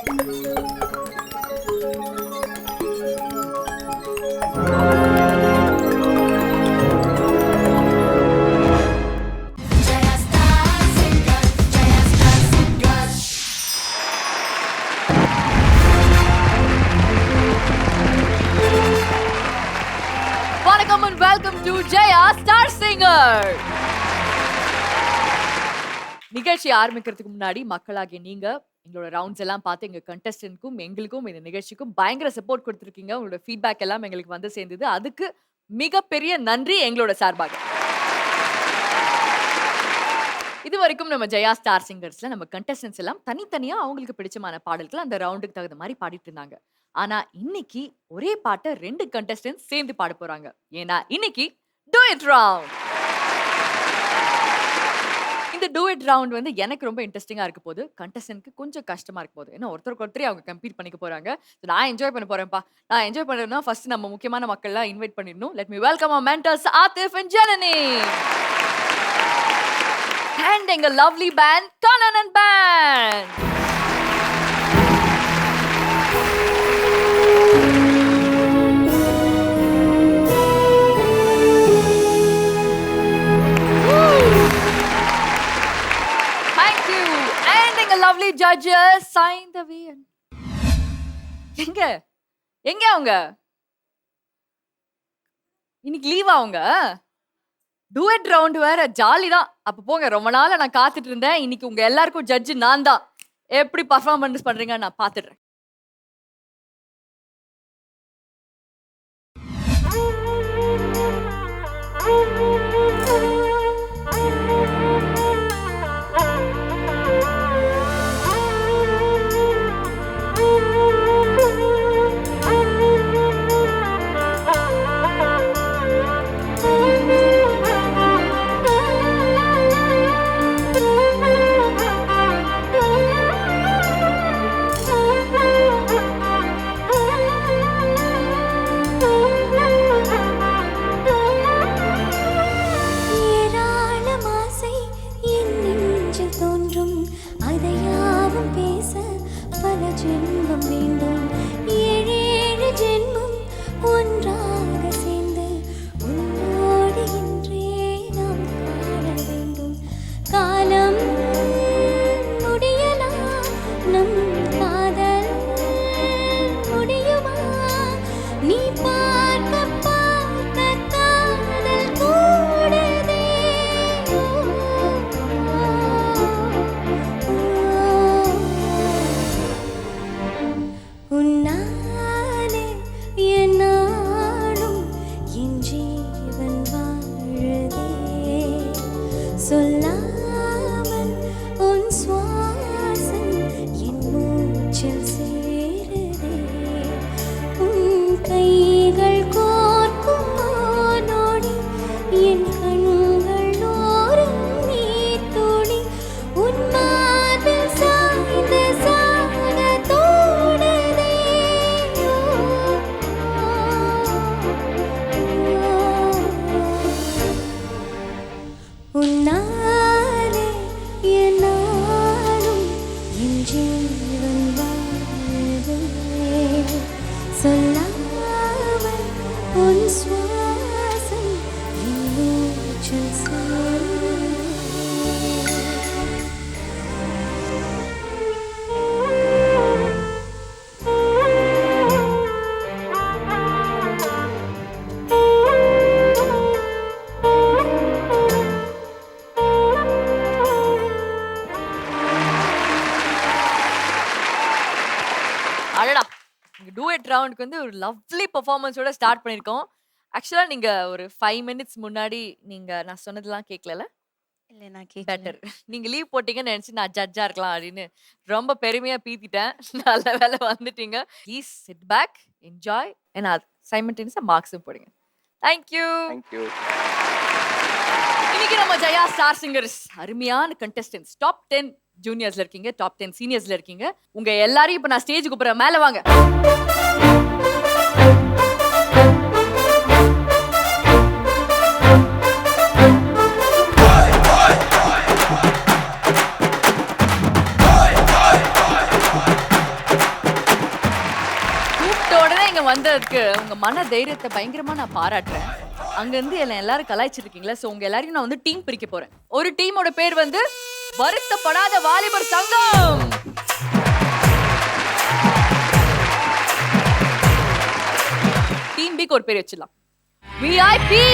வணக்கம் and welcome to Jaya Star Singer. நிகழ்ச்சி ஆரம்பிக்கிறதுக்கு முன்னாடி மக்களாகிய நீங்க எங்களோட ரவுண்ட்ஸ் எல்லாம் பார்த்து எங்க கண்டஸ்டன்ட்க்கும் எங்களுக்கும் இந்த நிகழ்ச்சிக்கும் பயங்கர சப்போர்ட் கொடுத்துருக்கீங்க. உங்களோட ஃபீட்பேக் எல்லாம் எங்களுக்கு வந்து சேர்ந்தது. அதுக்கு மிகப்பெரிய நன்றி எங்களோட சார்பாக. இது வரைக்கும் நம்ம ஜெயா ஸ்டார் சிங்கர்ஸ்ல நம்ம கண்டஸ்டன்ட்ஸ் எல்லாம் தனித்தனியா அவங்களுக்கு பிடிச்சமான பாடல்கள் அந்த ரவுண்டுக்கு தகுந்த மாதிரி பாடிட்டு இருந்தாங்க. ஆனா இன்னைக்கு ஒரே பாட்டை 2 கண்டஸ்டன்ட்ஸ் சேர்ந்து பாட போறாங்க. ஏன்னா இன்னைக்கு டூயட் ரவுண்ட். இந்த டூயட் ரவுண்ட் வந்து எனக்கு ரொம்ப இன்ட்ரெஸ்டிங்கா இருக்க போகுது. கண்டஸ்டன்ட்க்கு கொஞ்சம் கஷ்டமா இருக்க போகுது. ஏன்னா ஒருத்தருக்கு ஒருத்தரே அவங்க கம்பீட் பண்ணிக்க போறாங்க. நான் என்ஜாய் பண்ண போறேன்ப்பா. நான் என்ஜாய் பண்ணணும்னா ஃபர்ஸ்ட் நம்ம முக்கியமான மக்கள்லாம் இன்வைட் பண்ணிடணும். Let me welcome our mentors Aathif and Janani. And a lovely band, Kanan and Band. Thank you. And a lovely judges, sign the way. எங்க அவங்க? இன்னைக்கு லீவா அவங்க? டூயட் ரவுண்ட் வேற ஜாலி தான். அப்ப போங்க, ரொம்ப நாளா நான் காத்துட்டு இருந்தேன். இன்னைக்கு உங்க எல்லாருக்கும் ஜட்ஜ் நான் தான். எப்படி பர்ஃபார்மன்ஸ் பண்றீங்க நான் பாத்துடுறேன். டூயட் ரவுண்டுக்கு வந்து ஒரு லவ்லி பெர்ஃபார்மன்ஸோட ஸ்டார்ட் பண்ணிருக்கோம். ஆக்சுவலா நீங்க ஒரு 5 மினிட்ஸ் முன்னாடி நான் சொன்னதெல்லாம் கேட்கல. இல்ல நான் கேட்கல. பெட்டர். நீங்க லீவ் போட்டீங்கன்னு நினைச்சு நான் ஜட்ஜா இருக்கலாம் அப்படின்னு ரொம்ப பெருமையா பீத்திட்டேன். நல்ல வேலை வந்துட்டீங்க. Please sit back, enjoy and சைமல்டேனியஸா மார்க்ஸும் போடுங்க. தேங்க்யூ. இன்னைக்கு நம்ம ஜெயா ஸ்டார் சிங்கர்ஸ் அருமையான கண்டெஸ்டன்ட்ஸ். டாப் 10 ஜூனியர்ஸ்ல இருக்கீங்க, டாப் 10 சீனியர்ஸ்ல இருக்கீங்க. உங்க எல்லாரையும் இப்ப நான் ஸ்டேஜ் கூப்பிடுறேன், மேல வாங்க. பேசுறதுக்கு உங்க மன தைரியத்தை பயங்கரமா நான் பாராட்டுறேன். அங்க இருந்து எல்லாரும் கலாய்ச்சிருக்கீங்களா? சோ உங்க எல்லாரையும் நான் வந்து டீம் பிரிக்க போறேன். ஒரு டீமோட பேர் வந்து வருத்தப்படாத வாலிபர் சங்கம். டீம் பிக்கு ஒரு பேர் வச்சிடலாம். விஐபி.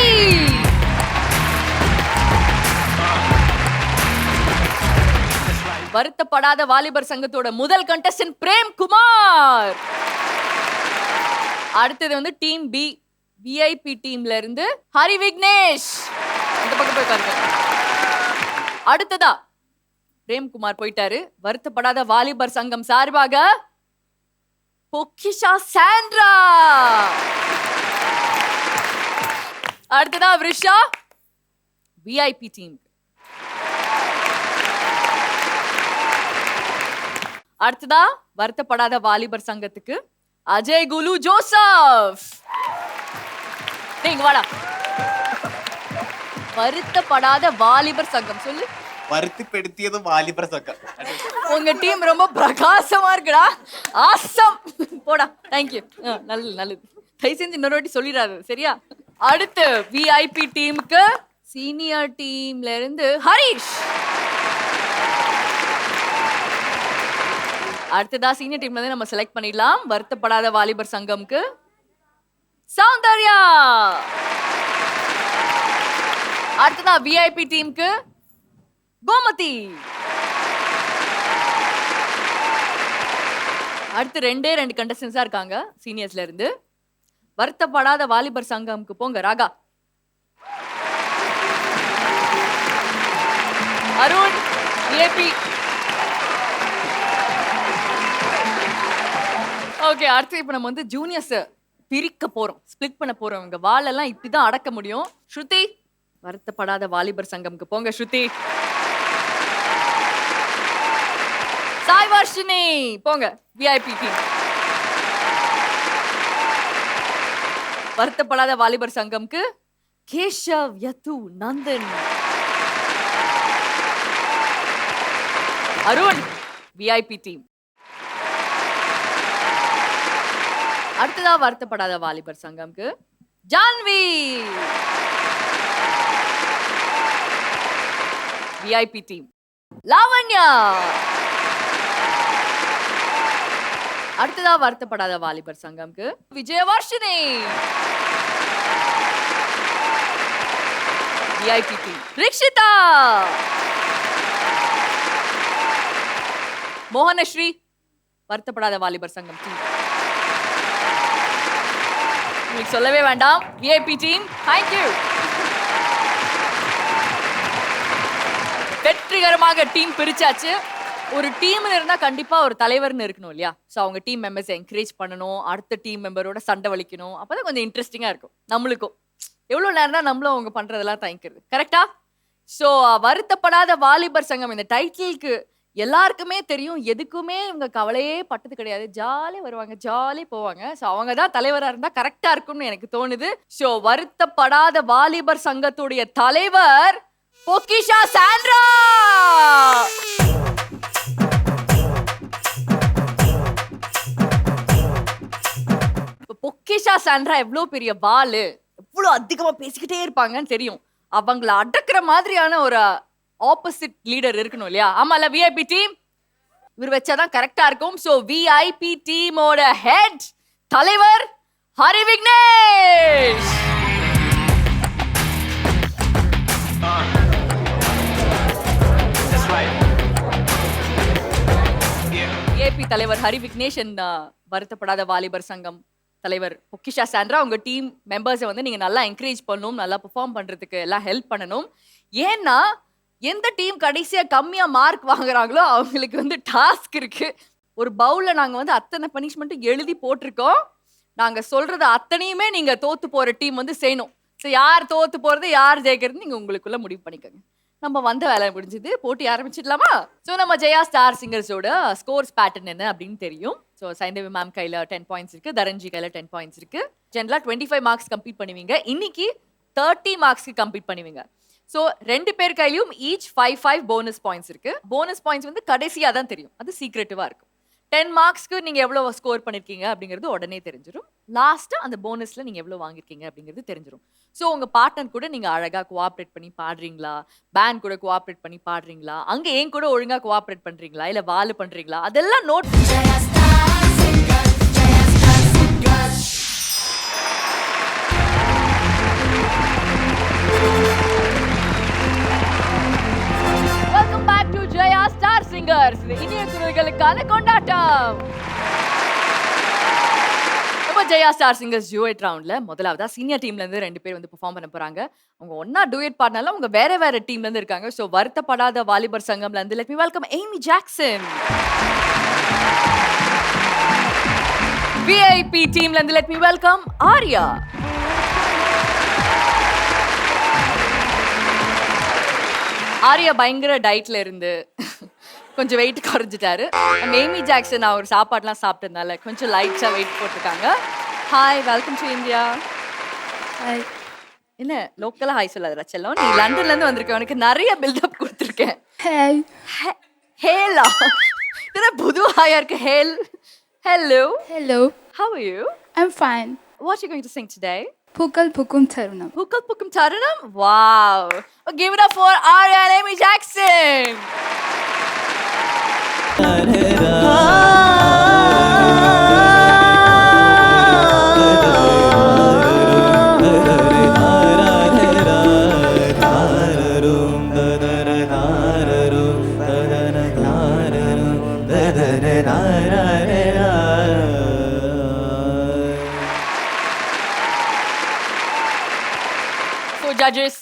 வருத்தப்படாத வாலிபர் சங்கத்தோட முதல் கண்டஸ்டன்ட் பிரேம் குமார். அடுத்தது வந்து டீம் பி விஐபி டீம்ல இருந்து ஹரி விக்னேஷ். அந்த பக்கம் போய் பாருங்க. அடுத்ததா பிரேம் குமார் போயிட்டாரு. வருத்தப்படாத வாலிபர் சங்கம் சார்பாக பொக்கிஷா சாண்ட்ரா. அடுத்ததா விருஷா விஐபி டீம். அடுத்ததா வருத்தப்படாத வாலிபர் சங்கத்துக்கு அஜய் குலு ஜோசப். நீங்க வாடா. வருத்தப்படாத வாலிபர் சங்கம் சொல்லு. வருத்தப்படுத்தியது வாலிபர் சங்கம். உங்க டீம் ரொம்ப பிரகாசமா இருக்குடா. ஆசம். போடா. தேங்க்யூ. நல்லது நல்லது. கை செஞ்சு இன்னொரு வாட்டி சொல்லிடாது சரியா? அடுத்து விஐபி டீமுக்கு சீனியர் டீம்ல இருந்து ஹரிஷ். அடுத்ததா சீனியர் டீம்ல இருந்து நம்ம செலக்ட் பண்ணிடலாம். வருத்தப்படாத வாலிபர் சங்கம்க்கு சௌந்தர்யா. அடுத்ததா விஐபி டீமுக்கு கோமதி. அடுத்து ரெண்டு கண்டஸ்டன்ஸா இருக்காங்க சீனியர்ஸ்ல இருந்து. வருத்தப்படாத வாலிபர் சங்கம்க்கு போங்க ராகா. அருண் விஐபி. ஓகே, அடுத்து இப்ப நம்ம வந்து ஜூனியர்ஸ் பிரிக்க போறோம், ஸ்பிளிட் பண்ண போறோம். இங்க வாளெல்லாம் இப்படிதான் அடக்க முடியும். ஸ்ருதி வருத்தப்படாத வாலிபர் சங்கம்க்கு போங்க. ஸ்ருதி. சாய் வர்ஷினி போங்க விஐபி டீம். வருத்தப்படாத வாலிபர் சங்கம்க்கு கேஷவ் யது நந்தன். Arun VIP team. அடுத்ததா வருத்தப்படாத வாலிபர் சங்கம்க்கு ஜான்வி விஐபி டீம். லாவண்யா. அடுத்ததா வருத்தப்படாத வாலிபர் சங்கம்க்கு விஜயவர்ஷினி விஐபி டீம். ரிக்ஷிதா. மோகனஸ்ரீ வருத்தப்படாத வாலிபர் சங்கம் டீம். உங்களுக்கு சொல்லவே வேண்டாம் விஐபி டீம். தேங்க்யூ. வெற்றிகரமாக டீம் பிரிச்சாச்சு. ஒரு டீம்ல இருந்தா கண்டிப்பா ஒரு தலைவர்னு இருக்கணும் இல்லையா? சோ அவங்க டீம் மெம்பர்ஸ் என்கரேஜ் பண்ணணும், அடுத்த டீம் மெம்பரோட சண்டை வலிக்கணும். அப்பதான் கொஞ்சம் இன்ட்ரெஸ்டிங்கா இருக்கும் நம்மளுக்கும். எவ்வளவு நேரம் தான் நம்மளும் அவங்க பண்றதெல்லாம் தாங்கிக்கிறது. கரெக்டா? சோ வருத்தப்படாத வாலிபர் சங்கம் இந்த டைட்டிலுக்கு எல்லாருக்குமே தெரியும். எதுக்குமே இவங்க கவலையே பட்டது கிடையாது. ஜாலியா வருவாங்க, ஜாலியா போவாங்க. சோ அவங்க தான் தலைவரா இருந்தா கரெக்டா இருக்கும்னு எனக்கு தோணுது. சோ வருத்தப்படாத வாலிபர் சங்கத்துடைய தலைவர் பொக்கிஷா சாண்ட்ரா. பொக்கிஷா சாண்ட்ரா எவ்வளவு பெரிய வாளு, எவ்வளவு அதிகமா பேசிக்கிட்டே இருப்பாங்கன்னு தெரியும். அவங்கள அடக்குற மாதிரியான ஒரு ஆப்போசிட் லீடர் இருக்கணும் இல்லையா? ஆமால விஐபி டீம் இவர் வச்சாதான் கரெக்டா இருக்கும். சோ விஐபி டீமோட ஹெட் தலைவர் ஹரி விக்னேஷ். விஐபி தலைவர் ஹரி விக்னேஷ் and வருத்தப்படாத வாலிபர் சங்கம் தலைவர் பொக்கிஷா சாண்ட்ரா. உங்க டீம் மெம்பர்ஸை வந்து நீங்க நல்லா என்கரேஜ் பண்ணணும், நல்லா பெர்ஃபார்ம் பண்றதுக்கு எல்லாம் ஹெல்ப் பண்ணணும். ஏன்னா எந்த டீம் கடைசியா கம்மியா மார்க் வாங்குறாங்களோ அவங்களுக்கு வந்து டாஸ்க் இருக்கு. ஒரு பவுல்ல நாங்க வந்து அத்தனை பனிஷ்மெண்ட்டும் எழுதி போட்டிருக்கோம். நாங்க சொல்றது அத்தனையுமே நீங்க தோத்து போற டீம் வந்து செய்யணும். ஸோ யார் தோத்து போறது யார் ஜெயிக்கிறது நீங்க உங்களுக்குள்ள முடிவு பண்ணிக்கோங்க. நம்ம வந்த வேலை முடிஞ்சது, போட்டி ஆரம்பிச்சிடலாமா? ஸோ நம்ம ஜெயா ஸ்டார் சிங்கர்ஸோட ஸ்கோர்ஸ் பேட்டர்ன் என்ன அப்படின்னு தெரியும். ஸோ சைந்தவி மேம் கையில் 10 பாயிண்ட்ஸ் இருக்கு, தரஞ்சி கையில் 10 பாயிண்ட்ஸ் இருக்கு. ஜென்ரலாக 25 மார்க்ஸ் கம்ப்ளீட் பண்ணுவீங்க. இன்னைக்கு 30 மார்க்ஸ்க்கு கம்ப்ளீட் பண்ணுவீங்க. ஸோ 2 பேர் கையிலும் ஈச் 5 போனஸ் பாயிண்ட்ஸ் இருக்கு. போனஸ் பாயிண்ட்ஸ் வந்து கடைசியாக தான் தெரியும், அது சீக்ரெட்டிவாக இருக்கும். 10 மார்க்ஸ்க்கு நீங்கள் எவ்வளோ ஸ்கோர் பண்ணிருக்கீங்க அப்படிங்கிறது உடனே தெரிஞ்சிடும். லாஸ்டா அந்த போனஸ்ல நீங்க எவ்வளவு வாங்கிருக்கீங்க அப்படிங்கிறது தெரிஞ்சிரும். சோ உங்க பார்ட்னர் கூட நீங்க அழகா கோஆப்பரேட் பண்ணி பாடுறீங்களா? பேண்ட் கூட கோஆப்பரேட் பண்ணி பாடுறீங்களா? அங்க என் கூட ஒழுங்கா கோஆப்பரேட் பண்றீங்களா? இல்ல வாலு பண்றீங்களா? அதெல்லாம் note welcome back to Jaya star singers. இனிய குரல்களுக்கான கொண்டாட்டம். நம்ம ஜெயா ஸ்டார் சிங்கர்ஸ் டூயட் ரவுண்ட்ல முதலாவதா சீனியர் டீம்ல இருந்து 2 பேர் வந்து பெர்ஃபார்ம் பண்ண போறாங்க. அவங்க ஒண்ணா டூயட் பாடினாலும் அவங்க வேற வேற டீம்ல இருந்து இருக்காங்க. சோ வருத்தப்படாத வாலிபர் சங்கம்ல இருந்து let me welcome Amy Jackson. VIP டீம்ல இருந்து let me welcome Arya. Arya பயங்கர டயட்ல இருந்து கொஞ்சம் வெயிட் குறைஞ்சிட்டாரு. நம்ம ஏமி ஜாக்சன் அவர் சாப்பாடுலாம் சாப்பிட்டதுனால கொஞ்சம் லைட்டா வெயிட் போட்டிருக்காங்க. Hi, welcome to India. Hi. என்ன லோக்கலா ஹாய் சொல்லாதடா செல்லம், நீ லண்டன்ல இருந்து வந்திருக்க, உனக்கு நிறைய பில்டப் கொடுத்துருக்கேன். ஹாய். ஹேலா, இதெல்லாம் புது ஹாயா இருக்கு. Hello. Hello. How are you? I'm fine. What you going to sing today? பூக்கள் பூக்கும் தருணம். பூக்கள் பூக்கும் தருணம். Wow. Give it up for Arya and Amy Jackson. So judges,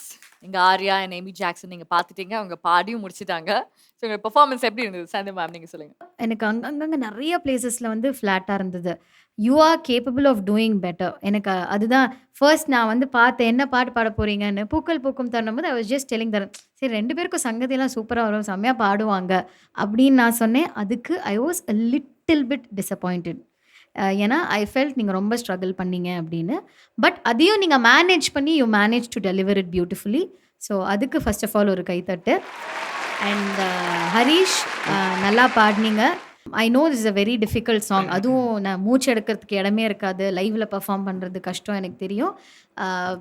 இங்க ஆர்யா and ஏமி ஜாக்சன் நீங்க பாத்துட்டீங்க, அவங்க பாடியும் முடிச்சிட்டாங்க. ஸோ உங்க பெர்ஃபார்மன்ஸ் எப்படி இருந்தது சாந்தி மேம், நீங்க சொல்லுங்க. எனக்கு அங்கங்கே நிறைய பிளேசஸில் வந்து ஃப்ளாட்டாக இருந்தது. You are capable of doing better. எனக்கு அதுதான் ஃபர்ஸ்ட் நான் வந்து பார்த்தேன் என்ன பாட்டு பாட போகிறீங்கன்னு. பூக்கள் பூக்கும் தருணம் போது ஐ வாஸ் ஜஸ்ட் டெல்லிங் தரேன், சரி 2 பேருக்கும் சங்கதியெல்லாம் சூப்பராக வரும், செம்மையாக பாடுவாங்க அப்படின்னு நான் சொன்னேன். அதுக்கு I was a little bit disappointed. ஏன்னா ஐ ஃபெல்ட் நீங்கள் ரொம்ப ஸ்ட்ரகிள் பண்ணீங்க அப்படின்னு. பட் அதையும் நீங்கள் மேனேஜ் பண்ணி you manage to deliver it beautifully. So அதுக்கு ஃபர்ஸ்ட் ஆஃப் ஆல் ஒரு கைத்தட்டு. அண்ட் ஹரீஷ், நல்லா பாடினீங்க. I know this is a very difficult song. அதுவும் நான் மூச்சு எடுக்கிறதுக்கு இடமே இருக்காது, லைவில் பெர்ஃபார்ம் பண்ணுறது கஷ்டம் எனக்கு தெரியும்.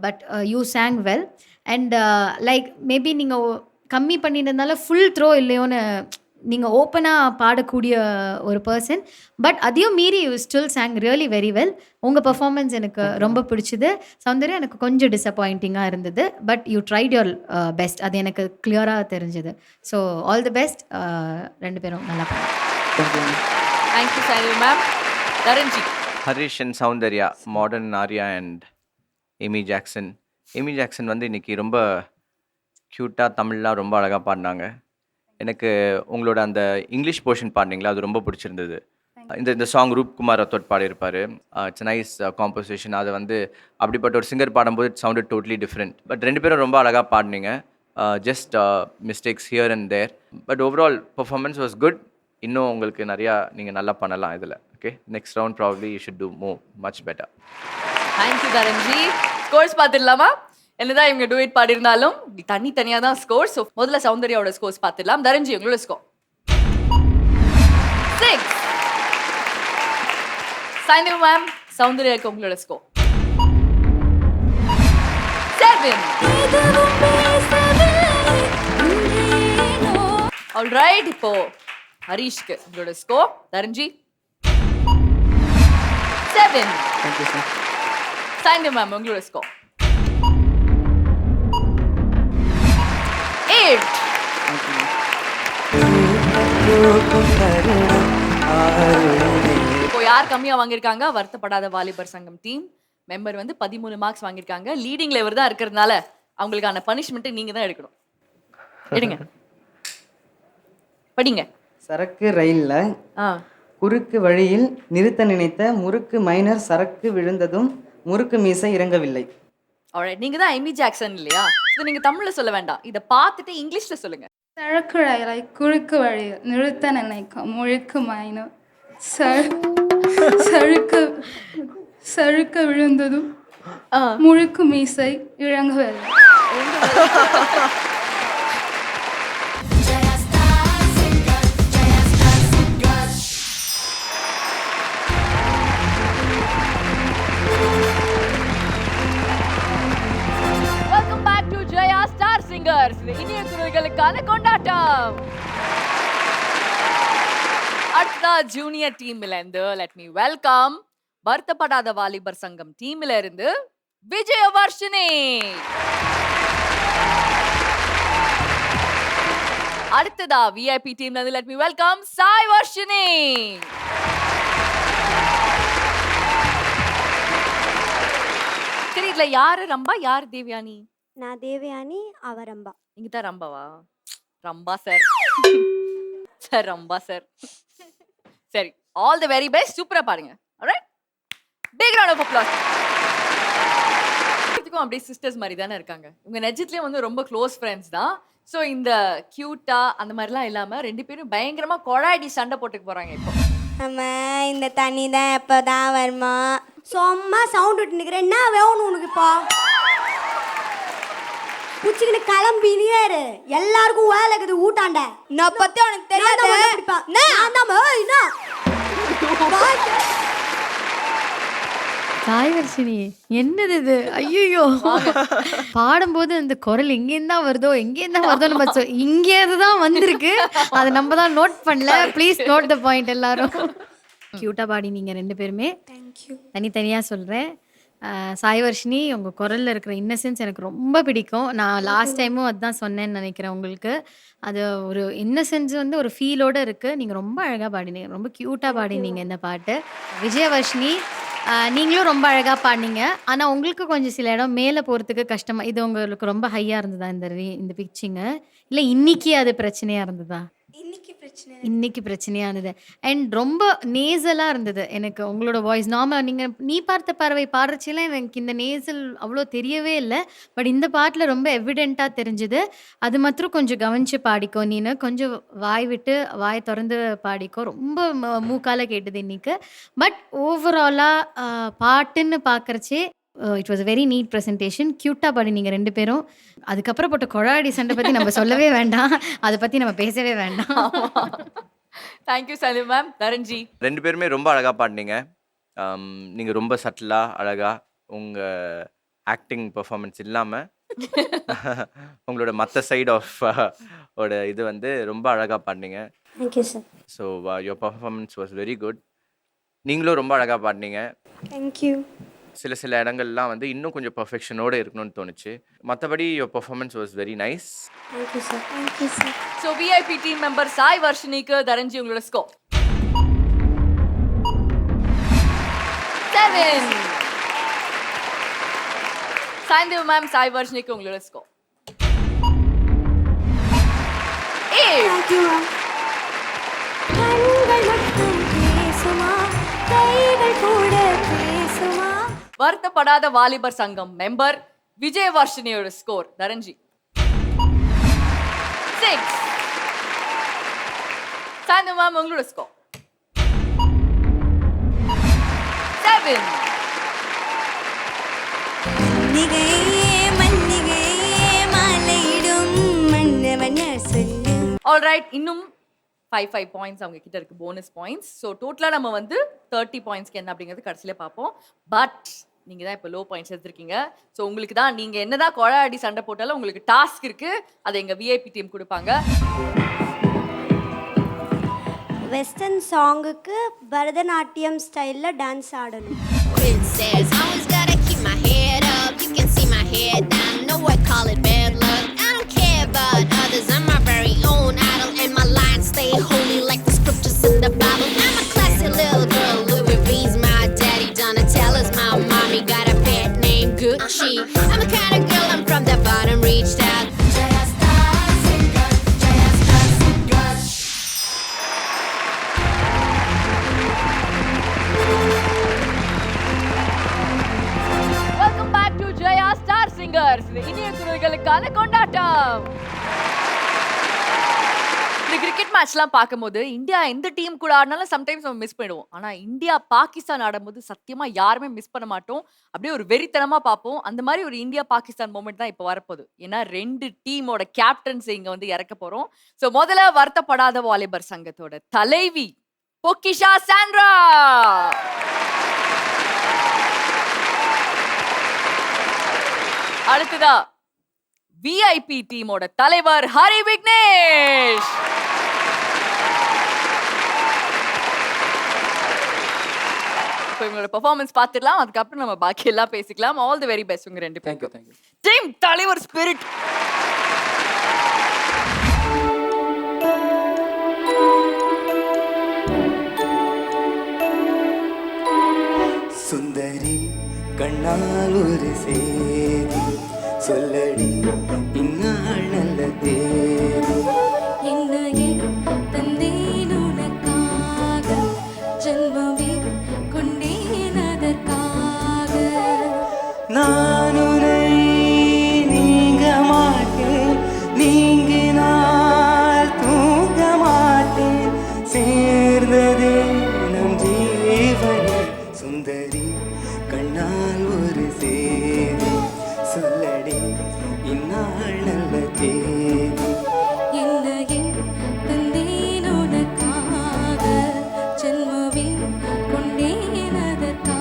But you song well. And like maybe நீங்கள் கம்மி பண்ணியிருந்தனால ஃபுல் த்ரோ இல்லையோன்னு நீங்கள் ஓப்பனாக பாடக்கூடிய ஒரு பர்சன். பட் அதையும் மீறி you still sang really very well. உங்கள் பெர்ஃபார்மன்ஸ் எனக்கு ரொம்ப பிடிச்சிது. சௌந்தர்யா எனக்கு கொஞ்சம் டிசப்பாயிண்டிங்காக இருந்தது. But you tried your best, அது எனக்கு கிளியராக தெரிஞ்சுது. So all the best. 2 பேரும் நல்லா பண்ணுங்க. Thank you Shanti ma'am. Dharanji. Harish and Soundarya, modern Arya and Amy Jackson. Amy Jackson வந்து இன்னைக்கு ரொம்ப க்யூட்டாக தமிழ்லாம் ரொம்ப அழகாக பாடினாங்க. எனக்கு உங்களோட அந்த இங்கிலீஷ் போர்ஷன் பாடினீங்களா, அது ரொம்ப பிடிச்சிருந்தது. இந்த சாங் ரூப்குமார் ரத்தோட் பாடியிருப்பார். It's nice composition. அதை வந்து அப்படிப்பட்ட ஒரு சிங்கர் பாடும்போது it sounded totally different. But 2 பேரும் ரொம்ப அழகாக பாடினீங்க. Just mistakes here and there. But overall performance was good. இன்னும் உங்களுக்கு நிறையா நீங்கள் நல்லா பண்ணலாம் இதில். Okay, next round probably you should do much better. Thank you Dharanji. Scores பார்த்துடலாமா? என்னதான் இவங்க டூயட் பாடியிருந்தாலும் தனியாக தான் ஸ்கோர். ஸோ முதல்ல சௌந்தர்யாவோட ஸ்கோர்ஸ் பார்த்துடலாம். தரன்ஜி, உங்களோட ஸ்கோர் 6. சாந்தி மேம், சௌந்தர்யாவுக்கு உங்களோட ஸ்கோர் 7. ஆல்ரைட், இப்போ ஹரீஷ்க்கு உங்களோட ஸ்கோர். தரன்ஜி 7. சாந்தி மேம், உங்களோட ஸ்கோர் 8. இப்போ யார் கம்மியா வாங்கியிருக்காங்க? வருத்தப்படாத வாலிபர் சங்கம் டீம் மெம்பர் வந்து 13 மார்க்ஸ் வாங்கியிருக்காங்க. லீடிங்ல இவர் தான் இருக்கிறதுனால அவங்களுக்கான பனிஷ்மெண்ட் நீங்க தான் எடுக்கணும். எடுங்க, படிங்க. சரக்கு ரயில்ல குறுக்கு வழியில் நிறுத்த நினைத்த முறுக்கு மைனர் சரக்கு விழுந்ததும் முறுக்கு மீசை இறங்கவில்லை. ஆல்ரைட், நீங்க தான் ஏமி ஜாக்சன் இல்லையா? இது நீங்க தமிழ்ல சொல்ல வேண்டாம், இத பார்த்துட்டு இங்கிலீஷ்ல சொல்லுங்க. சரக்கு ரயிலை குறுக்கு வழியில் நிறுத்த நினைக்கும் முழுக்கு மைனர் சறுக்க விழுந்ததும் முழுக்கு மீசை இறங்கவில்லை. குரல்களுக்கான கொண்டாட்டம். அடுத்ததா ஜூனியர் டீம்ல இருந்து லெட் மீ வெல்கம் வருத்தப்படாத வாலிபர் சங்கம் டீம்ல இருந்து விஜயவர்ஷினி. அடுத்ததா விஐபி டீம்ல இருந்து let me welcome Sai Varshini. சரி, இதுல யாரு ரம்பா யாரு தேவயானி? நான் தேவயானி, அவ ரம்பா. நீங்க தான் ரம்பாவா? Rambha sir. Sir Rambha sir. சரி, ஆல் தி வெரி பெஸ்ட். சூப்பரா பாருங்க. Alright, big round of applause. இதுக்கும் அப்படியே சிஸ்டர்ஸ் மாதிரி தானே இருக்காங்க. உங்க நெஜத்திலே வந்து ரொம்ப க்ளோஸ் ஃப்ரெண்ட்ஸ் தான். ஸோ இந்த கியூட்டா அந்த மாதிரிலாம் இல்லாம ரெண்டு பேரும் பயங்கரமா கொழாடி சண்டை போட்டுக்க போறாங்க இப்போ. அம்மா இந்த தண்ணி தான் எப்போதான் வருமா? சும்மா சவுண்ட் விட்டு நிற்கிறேன். என்ன வேணும் உனக்கு இப்போ? புச்சிக்கின்னு கிளம்பினே இரு. எல்லாருக்கும் வேலை இருக்குது ஊட்டாண்ட. நான் பத்தி உனக்கு தெரியாது. சாய் வர்ஷினி, என்னது இது? ஐயோ, பாடும்போது அந்த குரல் எங்கேருந்து தான் வருதோ நம்ம இங்கேருந்து தான் வந்திருக்கு. அதை நம்ம தான் நோட் பண்ணல. Please note the point. எல்லாரும் கியூட்டா பாடி நீங்க ரெண்டு பேருமே. தேங்க்யூ. தனித்தனியா சொல்றேன். சாய் வர்ஷினி, உங்க குரல்ல இருக்கிற இன்னசென்ஸ் எனக்கு ரொம்ப பிடிக்கும். நான் லாஸ்ட் டைமும் அதுதான் சொன்னேன்னு நினைக்கிறேன். உங்களுக்கு அது ஒரு இன்னசென்ஸ் வந்து ஒரு ஃபீலோட இருக்கு. நீங்க ரொம்ப அழகா பாடினீங்க, ரொம்ப கியூட்டா பாடினீங்க இந்த பாட்டு. விஜயவர்ஷினி, நீங்களும் ரொம்ப அழகா பாடினீங்க. ஆனா உங்களுக்கு கொஞ்சம் சில இடம் மேலே போறதுக்கு கஷ்டமா, இது உங்களுக்கு ரொம்ப ஹையா இருந்ததா இந்த பிச்சிங்க? இல்லை இன்னைக்கு அது பிரச்சனையா இருந்ததா? இன்னைக்கு பிரச்சனையா இருந்தது. அண்ட் ரொம்ப நேசலாக இருந்தது எனக்கு உங்களோட வாய்ஸ். நார்மல் நீ பார்த்த பறவை பாடுறச்செல்லாம் எனக்கு இந்த நேசல் அவ்வளோ தெரியவே இல்லை. பட் இந்த பாட்டில் ரொம்ப எவிடெண்ட்டாக தெரிஞ்சுது. அது மாத்திரம் கொஞ்சம் கவனிச்சு பாடிக்கோ. நீனு கொஞ்சம் வாய் திறந்து பாடிக்கோ. ரொம்ப மூக்கால கேட்டது இன்னைக்கு. பட் ஓவராலாக பாட்டுன்னு பார்க்குறச்சே it was a very neat presentation. க்யூட்டாக பாடி நீங்கள் ரெண்டு பேரும். அதுக்கப்புறம் போட்ட கொழாடி சண்டை பற்றி நம்ம சொல்லவே வேண்டாம். அதை பற்றி நம்ம பேசவே வேண்டாம். Thank you Salim ma'am. தரன்ஜி, ரெண்டு பேருமே ரொம்ப அழகாக பாடினீங்க. நீங்கள் ரொம்ப சட்டிலாக அழகாக உங்கள் ஆக்டிங் பெர்ஃபார்மன்ஸ் இல்லாமல் உங்களோட மற்ற சைட் ஆஃப் ஓட இது வந்து ரொம்ப அழகாக பாடினீங்க. Thank you sir. So your performance was very good. நீங்களும் ரொம்ப அழகாக பாடினீங்க. தேங்க்யூ. சில இடங்கள்லாம் வந்து இன்னும் கொஞ்சம் பர்ஃபெக்ஷனோடு இருக்கணும்னு தோணுச்சு. மற்றபடி your performance was very nice. Thank you sir. Thank you sir. So VIP team member Sai வர்ஷினிக்கு தரன்ஜி உங்களோட ஸ்கோர் 7. சாய்ந்தேவ் மேம் சாய் வர்ஷினிக்கு உங்களோட ஸ்கோர் 8. Thank you ma'am. கண்கள் மட்டும் பேசுமா, கைகள் கூட பேசுமா. வருத்தப்படாத வாலிபர் சங்கம் மெம்பர் விஜயவர்ஷினியோட ஸ்கோர் தரன்ஜி 6. சாய்ந்தேவ் மேம் உங்களோட ஸ்கோர் 7. ஆல்ரைட், இன்னும் 5 பாயிண்ட்ஸ் அவங்க கிட்ட இருக்கு, போனஸ் பாயிண்ட்ஸ். ஸோ டோட்டலாக நம்ம வந்து 30 பாயிண்ட்ஸ்க்கு என்ன அப்படிங்கிறது கடைசியில் பார்ப்போம். பட் நீங்கள் தான் இப்போ லோ பாயிண்ட்ஸ் எடுத்திருக்கீங்க. ஸோ உங்களுக்கு தான், நீங்கள் என்னதான் கொழாடி சண்டை போட்டாலும் உங்களுக்கு டாஸ்க் இருக்கு. அதை எங்கள் விஐபி டீம் கொடுப்பாங்க. வெஸ்டர்ன் சாங்குக்கு பரதநாட்டியம் ஸ்டைலில் டான்ஸ் ஆடணும். Princess, always gotta keep my head up. You can see my head down. No, I call it bad luck. I don't care about others. I'm my very own idol, and my lines stay holy like the scriptures in the Bible. I'm a classy little girl. Louis V's my daddy. Donatella's my mommy. Got a pet named Gucci. I'm the kind of girl, I'm from the bottom, reached out. Welcome back to Jaya star singers. இனிய குரல்களுக்கான கொண்டாட்டம். இந்த cricket மேட்ச்லாம் பார்க்கும்போது India எந்த team கூட ஆடினாலும் sometimes நம்ம miss பண்ணிடுவோம். ஆனால் இந்தியா பாகிஸ்தான் ஆடும்போது சத்தியமாக யாருமே மிஸ் பண்ண மாட்டோம். அப்படியே ஒரு வெறித்தனமாக பார்ப்போம். அந்த மாதிரி ஒரு இந்தியா பாகிஸ்தான் மூமெண்ட் தான் இப்போ வரப்போகுது. ஏன்னா 2 டீமோட கேப்டன்ஸ் இங்கே வந்து இறக்க போகிறோம். ஸோ முதல்ல வருத்தப்படாத வாலிபர் சங்கத்தோட தலைவி பொக்கிஷா சாண்ட்ரா. அடுத்ததா விஐபி டீமோட தலைவர் ஹரி விக்னேஷ். இப்போ இவங்களோட பெர்ஃபார்மன்ஸ் பார்த்துடலாம், அதுக்கப்புறம் நம்ம பாக்கி எல்லாம் பேசிக்கலாம். ஆல் தி வெரி பெஸ்ட் உங்க ரெண்டு பேருக்கும். தேங்க்யூ. டீம் தலைவர் ஸ்பிரிட். சுந்தரி கண்ணால் ஒரு சேதி சொல்லடி இந்நாள் நல்ல தேதி. என்னையே தந்தேன் உனக்காக, ஜென்மமே கொண்டேன் அதற்காக. நான் உன்னை நீங்க மாட்டேன், நீங்கினால் தூங்க மாட்டேன், சேர்ந்ததே நம் ஜீவனே. சுந்தரி கண்ணால் ஒரு சேதி சொல்லடி இந்நாள் நல்ல தேதி. என்னையே தந்தேன் உனக்காக, ஜென்மமே கொண்டேன் அதற்காக.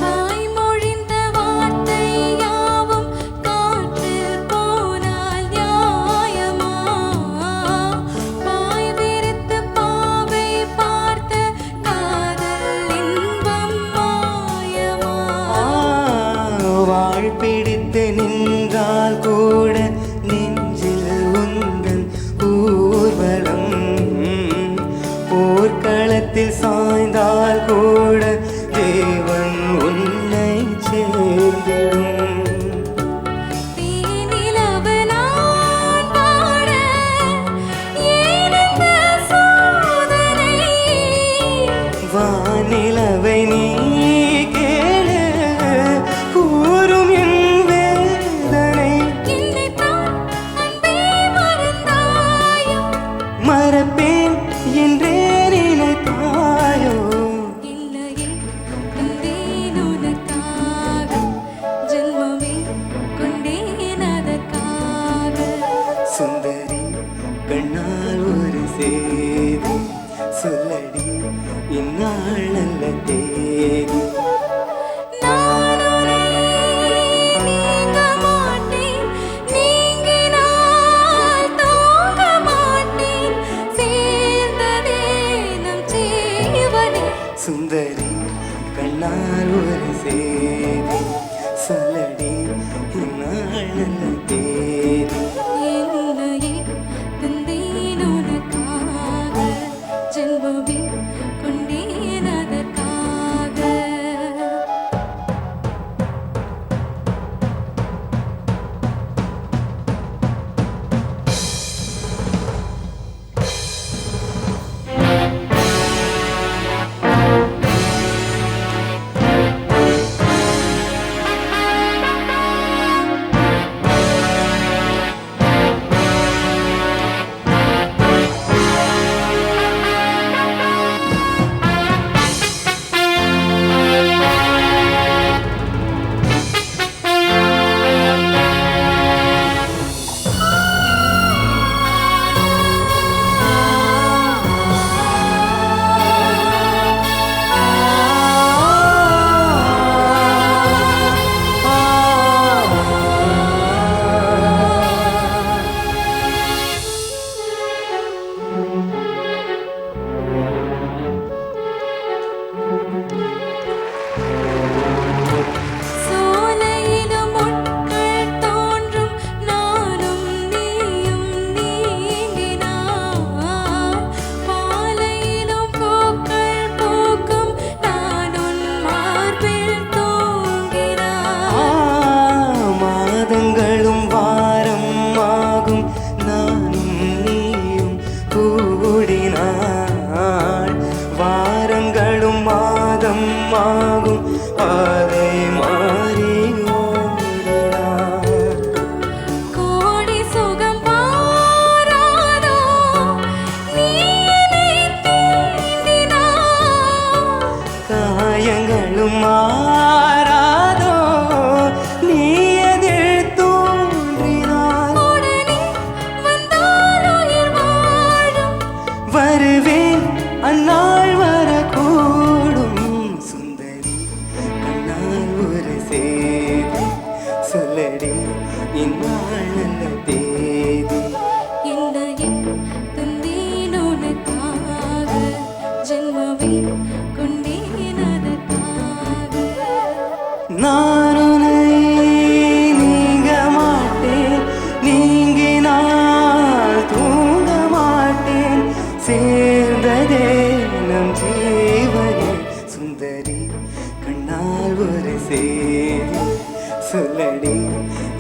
வாய்மொழிந்த வார்த்தை யாவும் காற்றில் போனால் நியாயமா? பாய் விரித்து பாவை பார்த்த காதல் இன்பம் மாயமா? வாழ் பிடித்து நின்றால் கூட நெஞ்சில் உந்தன் ஊர்வலம், போர்க்களத்தில் சாய்ந்தால் கூட தேவன் உன்னை சேர்ந்திடும். தீநிலவு நான் பாட ஏனெந்த சோதனை? வானிலவை நீ கேளு கூறும் என் வேதனை. என்னைத்தான் அன்பே மறந்தாயோ? மறப்பேன் என்றே நினைத்தாயோ. என்னையே தந்தேன் உனக்காக, ஜென்மமே கொண்டேன் அதற்காக. சுந்தரி கண்ணால் ஒரு சேதி சொல்லடி இந்நாள் நல்ல தேதி. நான் உன்னை நீங்க மாட்டேன், நீங்கினால் தூங்க மாட்டேன், சேர்ந்ததே நம் ஜீவனே. சுந்தரி கண்ணால் ஒரு சேதி சொல்லடி இந்நாள் நல்ல தேதி. என்னையே தந்தேன் உனக்காக, ஜென்மமே கொண்டேன் அதற்காக.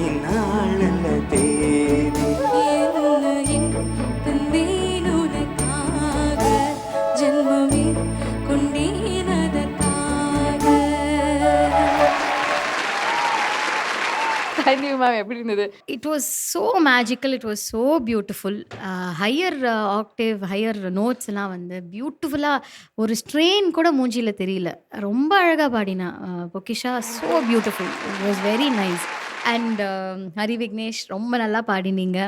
இந்நாள் நல்ல தேதி. என்னையே தந்தேன் உனக்காக, ஜென்மமே கொண்டேன் அதற்காக. சைந்தவி மேம் எப்படி இருந்தது? It was so magical, it was so beautiful. Higher Octave, higher notes எல்லாம் வந்து பியூட்டிஃபுல்லாக ஒரு ஸ்ட்ரெயின் கூட மூஞ்சியில் தெரியல. ரொம்ப அழகாக பாடினா Pokkisha. So beautiful, it was very nice. And Hari Vignesh ரொம்ப நல்லா பாடினீங்க.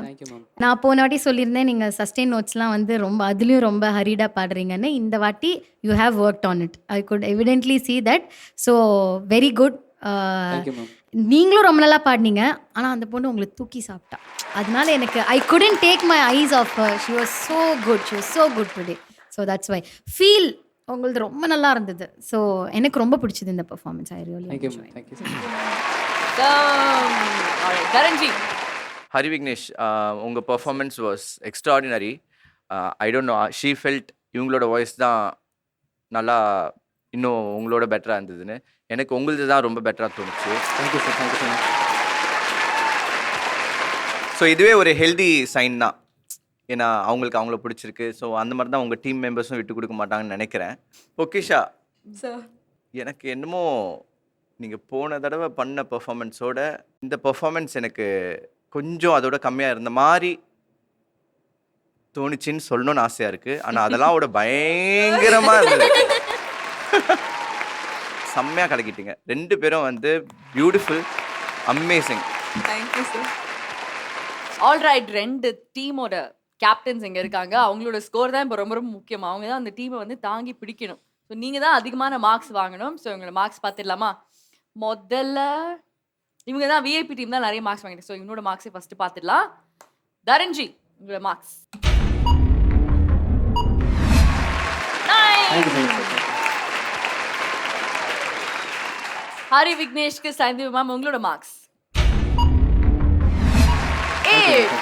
நான் போன வாட்டி சொல்லியிருந்தேன் நீங்கள் சஸ்டெயின் நோட்ஸ்லாம் வந்து ரொம்ப அதுலேயும் ரொம்ப ஹரிடாக பாடுறீங்கன்னு. இந்த வாட்டி you have worked on it. I could evidently see that. So very good. நீங்களும் ரொம்ப நல்லா பாடினீங்க. ஆனால் அந்த பொண்ணு உங்களை தூக்கி சாப்பிட்டா. அதனால எனக்கு I couldn't take my eyes off her. She was so good, she was so good today. So that's why feel உங்களது ரொம்ப நல்லா இருந்தது. ஸோ எனக்கு ரொம்ப பிடிச்சது இந்த performance. I really Dharanji. Hari Vignesh, உங்கள் performance was extraordinary. I don't know, she felt இவங்களோட வாய்ஸ் தான் நல்லா இன்னும் உங்களோட பெட்டராக இருந்ததுன்னு. எனக்கு உங்களது தான் ரொம்ப பெட்டராக தோணுச்சு. Thank you sir, thank you so much. So இதுவே ஒரு ஹெல்தி சைன் தான். ஏன்னா அவங்கள பிடிச்சிருக்கு. ஸோ அந்த மாதிரி தான் உங்கள் டீம் மெம்பர்ஸும் விட்டு கொடுக்க மாட்டாங்கன்னு நினைக்கிறேன். பொக்கிஷா, எனக்கு என்னமோ நீங்கள் போன தடவை பண்ண பெர்ஃபார்மன்ஸோட இந்த பெர்ஃபார்மன்ஸ் எனக்கு கொஞ்சம் அதோட கம்மியாக இருந்த மாதிரி தோணுச்சின்னு சொல்லணும்னு ஆசையாக இருக்குது. ஆனால் அதெல்லாம் அவட பயங்கரமாக இருந்தது. செம்மையாக கலக்கிட்டீங்க. 2 பேரும் வந்து beautiful, amazing. Thank you sir. Alright, 2 டீமோட கேப்டன்ஸ் இங்கே இருக்காங்க. அவங்களோட ஸ்கோர் தான் இப்போ ரொம்ப ரொம்ப முக்கியம். அவங்க தான் அந்த டீமை வந்து தாங்கி பிடிக்கணும். ஸோ நீங்கள் தான் அதிகமான மார்க்ஸ் வாங்கணும். ஸோ உங்களோட மார்க்ஸ் பார்த்துடலாமா? முதல்ல இவங்க தான் விஐபி டீம் தான் நிறைய மார்க்ஸ் வாங்கிட்டு. ஸோ இவனோட மார்க்ஸை ஃபஸ்ட்டு பார்த்துடலாம். தரன்ஜி, உங்களோட மார்க்ஸ். ஹரி விக்னேஷ்க்கு சைந்தவி மேம் உங்களோட மார்க்ஸ் 8.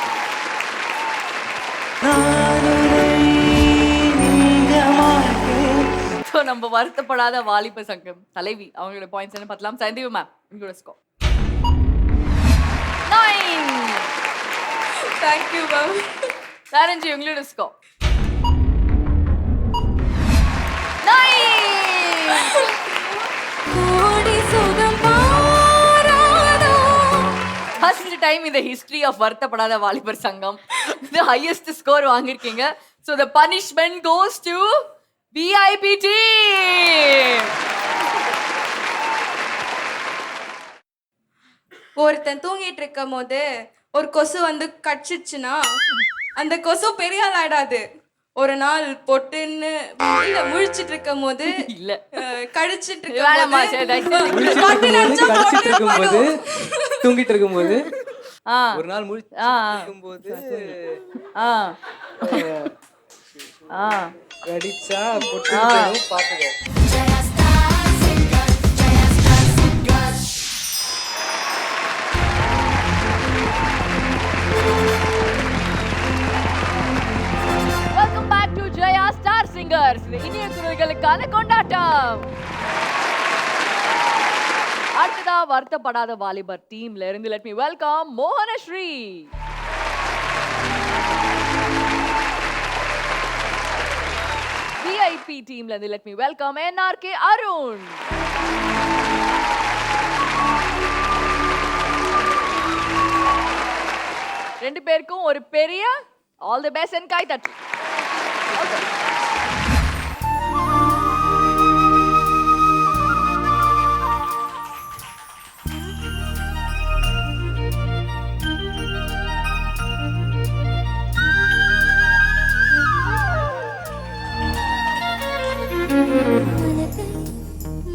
ஸோ நம்ம வருத்தப்படாத வாலிப சங்கம் தலைவி அவங்களோட பாயிண்ட்ஸ் என்ன பார்க்கலாம். சைந்தவி மேம் உங்களோட ஸ்கோர் 9. Thank you ma'am. தரன்ஜி உங்களோட ஸ்கோர் 9. ஃபர்ஸ்ட் டைம் இந்த history of Varuthapadatha Valibar Sangam the highest score வாங்கிருக்கீங்க. So the punishment goes to VIP team. ஒருத்தன் தூங்கிட்டு இருக்கும் போது ஒரு கொசு வந்து கடிச்சிச்சுன்னா அந்த கொசு பெரிய ஆள் ஆயிடாது. ஒரு நாள் பொட்டுன்னு இல்ல முழிச்சிட்டு இருக்கும் போது இல்ல கடிச்சிட்டு இருக்கும்போது தூங்கிட்டு இருக்கும்போது ஒரு நாள் இருக்கும்போது கடிச்சா பொட்டு பாத்துக்க. Welcome back to Jaya Star Singers. இனிய குரல்களுக்கான கொண்டாட்டம். அடுத்ததா வருத்தப்படாத வாலிபர் டீம்ல இருந்து let me welcome மோகனஸ்ரீ. VIP டீம்ல இருந்து let me welcome NRK Arun. ரெண்டு பேருக்கும் ஒரு பெரிய ஆல் தி பெஸ்ட் அண்ட் கை தட்டு.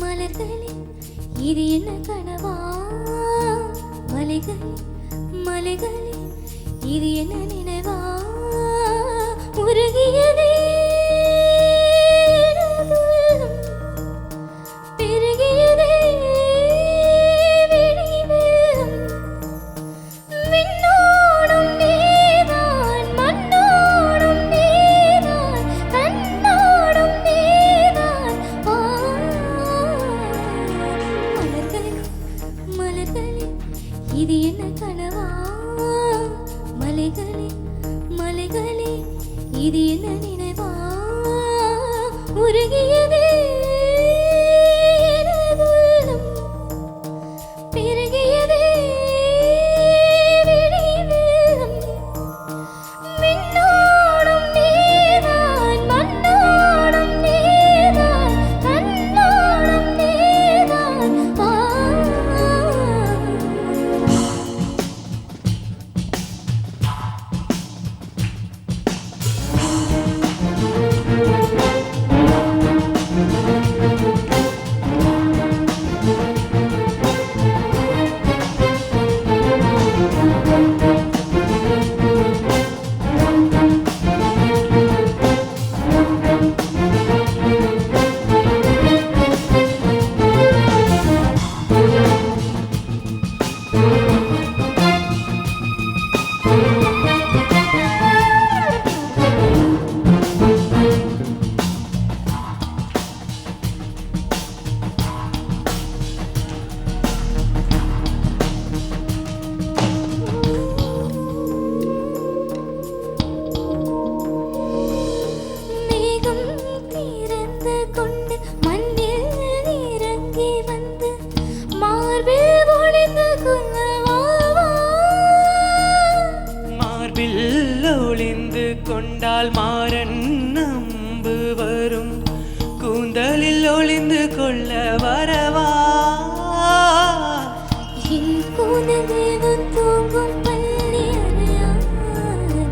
மலர்களே இது என்ன கனவா? மலைகளே மலைகளே இது என்ன நினைவா? உருகியதே பெருகியதே வெளிவேகம். விண்ணோடும் நீதான் மண்ணோடும் நீதான் கண்ணோடும் நீதான். மலர்களே மலர்களே இது என்ன என்ன கனவா மலைகளே மலைகளே இது என்ன நினைவா உருகியதே எனது உள்ளம் பெருகியதே விழி வெள்ளம் மின்னோடும் நீதான் மண்ணோடும் நீதான் கண்ணோடும் நீதான் மேகம் திறந்து கொண்டு மண்ணில் இறங்கி வந்து மார்பில் ஒளிந்து கொள்ளவா மார்பில் ஒளிந்து கொண்டால் மாறன் நம்பு வரும் கூந்தலில் ஒளிந்து கொள்ள வரவா என் கூந்தல் தூங்கும் பள்ளி அறையானே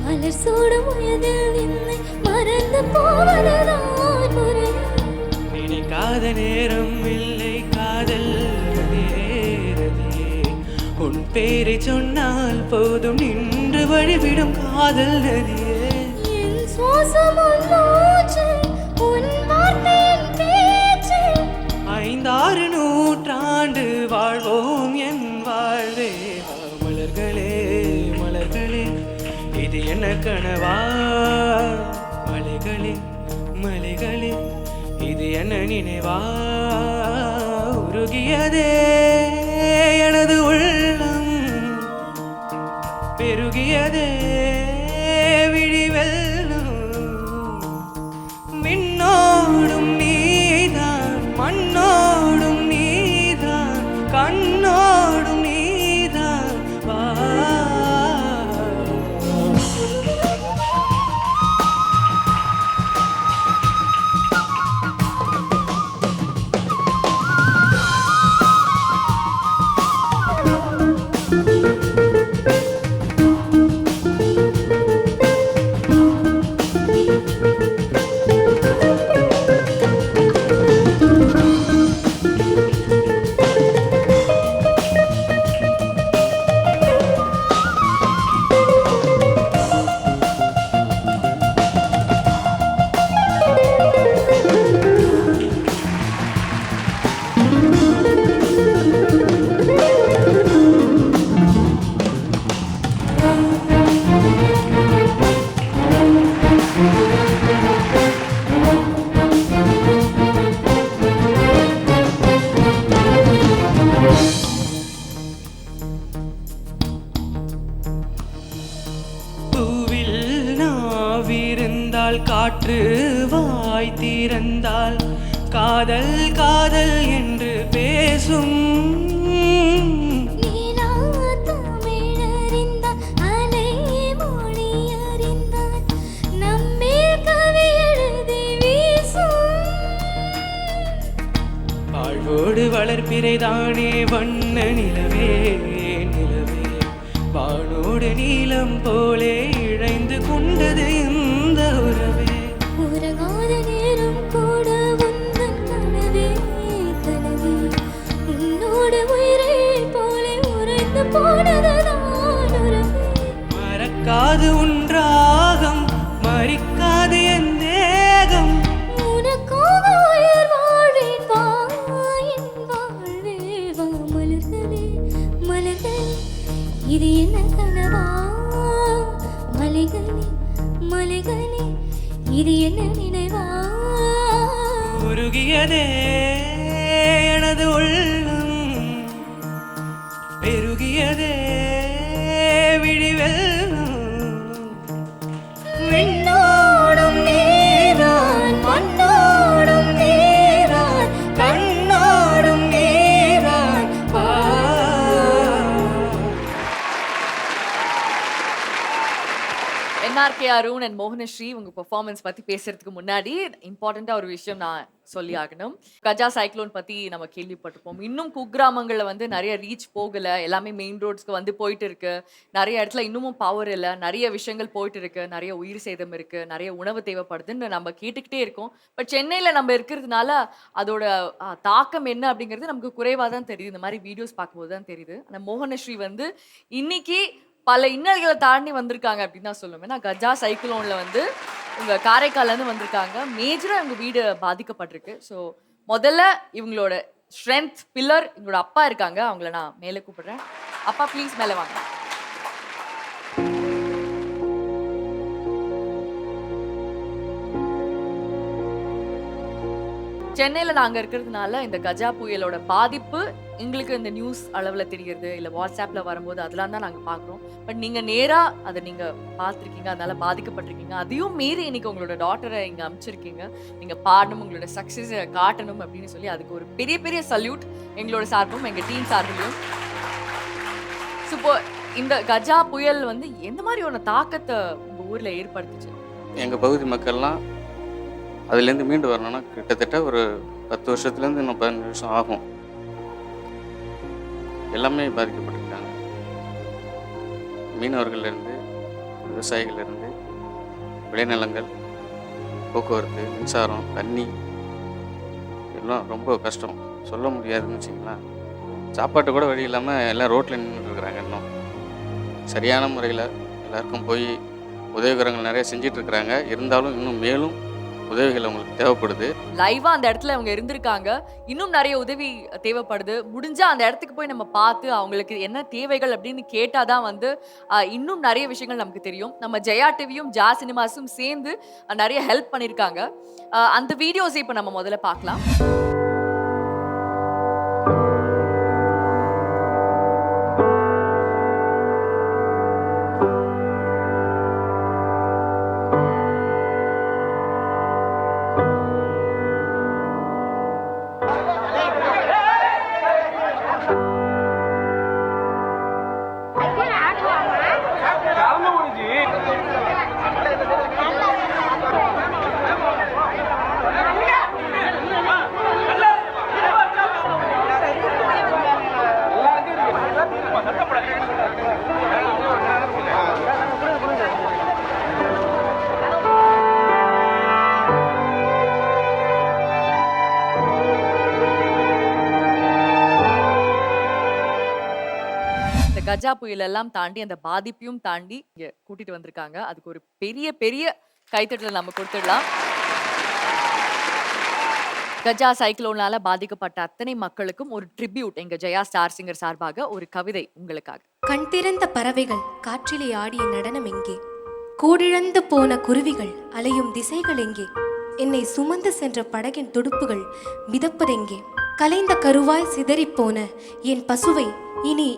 மலர் சூடும் வயதில் என்னை மறந்து போவதுதான் முறை நினைக்காத நேரம் இல்லை காதல் நதியே உன் பேரை சொன்னால் போதும் நின்று வழிவிடும் காதல் நதியே என் சுவாசம் உன் மூச்சு உன் வார்த்தையின் பேச்சு 5-6 நூற்றாண்டு வாழ்வோம் என் வாழ்வே மலர்களே மலர்களே இது என்ன கனவா மலைகளே மலைகளே இது என்ன நினைவா உருகியதே எனது உள்ளம் பெருகியதே விழி வெள்ளம் விண்ணோடும் நீதான் மண்ணோடும் நீதான் கண்ணோடும் நீதான் வா பூவில் நாவிருந்தால் காற்று வாய் திறந்தால் காதல் காதல் என்று பேசும் நீலா தமிழறிந்தால் அலை மொழி அறிந்தால் நம்மேல் கவி எழுதி வீசும் வாழ்வோடு வளர்ப்பிறைதானே வண்ண நிலவே நிலவே வானோடு நீலம் போலே இழைந்து கொண்டது இந்த உறவே உறங்காத நேரம் கூட உந்தன் கனவே கனவே உன்னோடு உயிரை போலே உறைந்து போனதுதான் உறவே மறக்காது உன்றாகம் மறிக்காது என் தேகம் உனக்காக உயிர் வாழ்வேன் வா என் வாழ்வே வா மலர்களே மலர்களே இது என்ன கனவா மலைகளே மலைகளே இது என்ன நினைவா உருகியதே எனது உள்ளம் பெருகிய வீசியதே விழிவெல்லும் விண்ணோடும் நீரான் மண்ணோடும் நீரான் கண்ணோடும் நீரான் என்ஆர்கே அருண் அண்ட் மோகனஸ்ரீ உங்க பெர்ஃபார்மன்ஸ் பத்தி பேசுறதுக்கு முன்னாடி இம்பார்ட்டண்டா ஒரு விஷயம் நான் சொல்லி ஆகணும். கஜா சைக்ளோன் பத்தி நம்ம கேள்விப்பட்டிருப்போம். இன்னும் குக்கிராமங்கள்ல வந்து நிறைய ரீச் போகல, எல்லாமே மெயின் ரோட்ஸ்க்கு வந்து போயிட்டு இருக்கு. நிறைய இடத்துல இன்னமும் பவர் இல்லை, நிறைய விஷயங்கள் போயிட்டு இருக்கு, நிறைய உயிர் சேதம் இருக்கு, நிறைய உணவு தேவைப்படுதுன்னு நம்ம கேட்டுக்கிட்டே இருக்கோம். பட் சென்னையில நம்ம இருக்கிறதுனால அதோட தாக்கம் என்ன அப்படிங்கிறது நமக்கு குறைவா தான் தெரியுது. இந்த மாதிரி வீடியோஸ் பார்க்கும்போது தான் தெரியுது. ஆனா மோகனஸ்ரீ வந்து இன்னைக்கு பல இன்னல்களை தாண்டி வந்திருக்காங்க அப்படின்னு தான் சொல்லுவேன். ஏன்னா கஜா சைக்ளோன்ல வந்து உங்க காரைக்கால்லேருந்து வந்திருக்காங்க. மேஜரா இவங்க வீடு பாதிக்கப்பட்டிருக்கு. ஸோ முதல்ல இவங்களோட ஸ்ட்ரென்த் பில்லர் இவங்களோட அப்பா இருக்காங்க. அவங்கள நான் மேலே கூப்பிடுறேன். அப்பா ப்ளீஸ் மேலே வாங்க. சென்னையில் நாங்கள் இருக்கிறதுனால இந்த கஜா புயலோட பாதிப்பு எங்களுக்கு இந்த நியூஸ் அளவில் தெரிகிறது, இல்லை வாட்ஸ்அப்பில் வரும்போது அதெல்லாம் தான் நாங்கள் பார்க்குறோம். பட் நீங்கள் நேராக அதை நீங்கள் பார்த்துருக்கீங்க, அதனால் பாதிக்கப்பட்டிருக்கீங்க. அதையும் மீறி இன்னைக்கு உங்களோட டாட்டரை இங்கே அனுப்பிச்சிருக்கீங்க. நீங்கள் பாடணும், உங்களோட சக்ஸஸை காட்டணும் அப்படின்னு சொல்லி அதுக்கு ஒரு பெரிய பெரிய சல்யூட் எங்களோட சார்பும் எங்கள் டீம் சார்பிலையும். ஸோ இப்போ இந்த கஜா புயல் வந்து எந்த மாதிரி ஒரு தாக்கத்தை உங்கள் ஊரில் ஏற்படுத்துச்சு? எங்கள் பகுதி மக்கள்லாம் அதுலேருந்து மீண்டு வரணும்னா கிட்டத்தட்ட ஒரு 10 வருஷத்துலேருந்து இன்னும் 15 வருஷம் ஆகும். எல்லாமே பாதிக்கப்பட்டிருக்காங்க. மீனவர்கள்லேருந்து, விவசாயிகள்லேருந்து, விளைநிலங்கள், போக்குவரத்து, மின்சாரம், தண்ணி எல்லாம் ரொம்ப கஷ்டம். சொல்ல முடியாதுன்னு வச்சிங்களேன். சாப்பாட்டு கூட வழி இல்லாமல் எல்லாம் ரோட்டில் நின்றுட்டுருக்குறாங்க. இன்னும் சரியான முறையில் எல்லாருக்கும் போய் உதவிகரங்கள் நிறைய செஞ்சிட்ருக்குறாங்க. இருந்தாலும் இன்னும் மேலும் உதவிகள் அவங்களுக்கு தேவைப்படுது. லைவா அந்த இடத்துல அவங்க இருந்திருக்காங்க. இன்னும் நிறைய உதவி தேவைப்படுது. முடிஞ்சா அந்த இடத்துக்கு போய் நம்ம பார்த்து அவங்களுக்கு என்ன தேவைகள் அப்படின்னு கேட்டாதான் வந்து இன்னும் நிறைய விஷயங்கள் நமக்கு தெரியும். நம்ம ஜெயா டிவியும் ஜா சினிமாஸும் சேர்ந்து நிறைய ஹெல்ப் பண்ணியிருக்காங்க. அந்த வீடியோஸ் இப்போ நம்ம முதல்ல பார்க்கலாம். கஜா புயலெல்லாம் தாண்டி அந்த பாதிப்பையும் தாண்டி இங்க கூட்டிட்டு வந்திருக்காங்க. அதுக்கு ஒரு பெரிய பெரிய கைத்தட்டல் நம்ம கொடுத்துடலாம். கஜா சைக்ளோனால பாதிக்கப்பட்ட அத்தனை மக்களுக்கும் ஒரு ட்ரிபியூட் எங்க ஜெயா ஸ்டார் சிங்கர் சார்பாக ஒரு கவிதை உங்களுக்காக. கண் திறந்த பறவைகள் காற்றிலே ஆடிய நடனம் எங்கே? கூடிழந்து போன குருவிகள் அலையும் திசைகள் எங்கே? என்னை சுமந்து சென்ற படகின் துடுப்புகள் மிதப்பதெங்கே? கலைந்த கருவாய் சிதறிப்போன என் பசுவை இனி